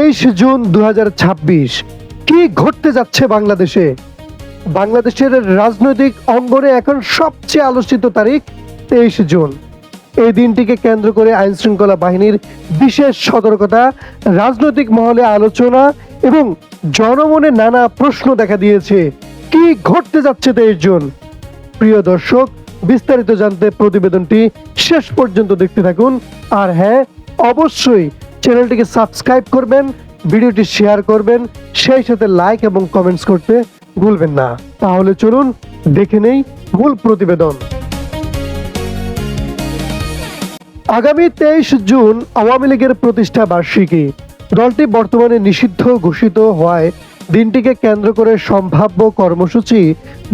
23 June 2026 কি ঘটতে যাচ্ছে বাংলাদেশে? বাংলাদেশের রাজনৈতিক অঙ্গনে এখন সবচেয়ে আলোচিত তারিখ 23 জুন। এই দিনটিকে কেন্দ্র করে আইন শৃঙ্খলা বাহিনীর বিশেষ সতর্কতা, রাজনৈতিক মহলে আলোচনা এবং জনমনে নানা প্রশ্ন দেখা দিয়েছে। কি ঘটতে যাচ্ছে 23 জুন? প্রিয় দর্শক, বিস্তারিত জানতে প্রতিবেদনটি শেষ পর্যন্ত দেখতে থাকুন। আর হ্যাঁ, অবশ্যই চ্যানেলটিকে সাবস্ক্রাইব করবেন, ভিডিওটি শেয়ার করবেন, সেই সাথে লাইক এবং কমেন্টস করতে ভুলবেন না। তাহলে চলুন দেখে নেই মূল প্রতিবেদন। আগামী 23 জুন আওয়ামী লীগের প্রতিষ্ঠা বার্ষিকী। দলটি বর্তমানে নিষিদ্ধ ঘোষিত হওয়ায় দিনটিকে কেন্দ্র করে সম্ভাব্য কর্মসূচি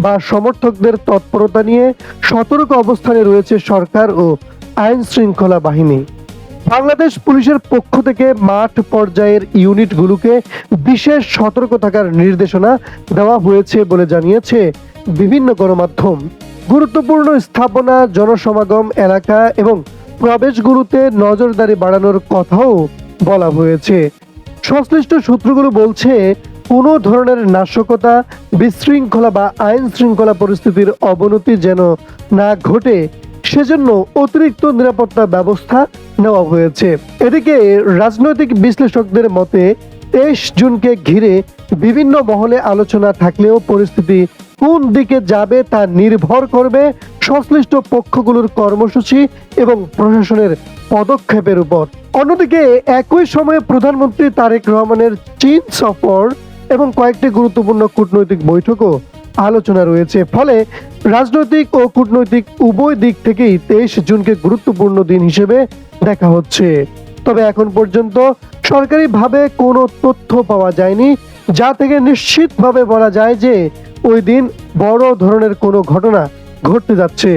বা সমর্থকদের তৎপরতা নিয়ে সতর্ক অবস্থানে রয়েছে সরকার ও আইন শৃঙ্খলা বাহিনী। বাংলাদেশ পুলিশের পক্ষ থেকে মাঠ পর্যায়ের ইউনিটগুলোকে বিশেষ সতর্ক থাকার নির্দেশনা দেওয়া হয়েছে বলে জানিয়েছে বিভিন্ন গণমাধ্যম। গুরুত্বপূর্ণ স্থাপনা, জনসমাগম এলাকা এবং প্রবেশগুলোতে নজরদারি বাড়ানোর কথাও বলা হয়েছে। সংশ্লিষ্ট সূত্রগুলো বলছে, কোনো ধরনের নাশকতা, বিশৃঙ্খলা বা আইন শৃঙ্খলা পরিস্থিতির অবনতি যেন না ঘটে, সেজন্য অতিরিক্ত নিরাপত্তা ব্যবস্থা নেওয়া হয়েছে। এদিকে রাজনৈতিক বিশ্লেষকদের মতে 23 জুনকে ঘিরে বিভিন্ন মহলে আলোচনা থাকলেও পরিস্থিতি কোন দিকে যাবে তা নির্ভর করবে সংশ্লিষ্ট পক্ষগুলোর কর্মসূচি এবং প্রশাসনের পদক্ষেপের উপর। অন্যদিকে একই সময়ে প্রধানমন্ত্রী তারেক রহমানের চীন সফর এবং কয়েকটি গুরুত্বপূর্ণ কূটনৈতিক বৈঠকও আলোচনা রয়েছে। ফলে রাজনৈতিক ও কূটনৈতিক উভয় দিক থেকেই 23 জুনকে গুরুত্বপূর্ণ দিন হিসেবে দেখা হচ্ছে। তবে এখন পর্যন্ত সরকারিভাবে কোনো তথ্য পাওয়া যায়নি যা থেকে নিশ্চিতভাবে বলা যায় যে ওই দিন বড় ধরনের কোনো ঘটনা ঘটতে যাচ্ছে।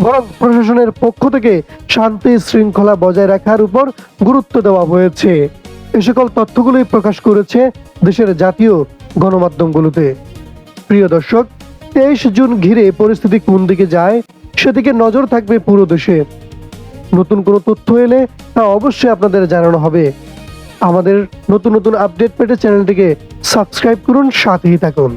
বরং প্রশাসনের পক্ষ থেকে শান্তি শৃঙ্খলা বজায় রাখার উপর গুরুত্ব দেওয়া হয়েছে। এ সকল তথ্যগুলোই প্রকাশ করেছে দেশের জাতীয় গণমাধ্যমগুলোতে। প্রিয় দর্শক, 23 জুন ঘিরে পরিস্থিতি কোন দিকে যায় সেদিকে নজর থাকবে পুরো দেশে। নতুন কোনো তথ্য এলে তা অবশ্যই আপনাদের জানানো হবে। আমাদের নতুন নতুন আপডেট পেতে চ্যানেলটিকে সাবস্ক্রাইব করুন, সাথেই থাকুন।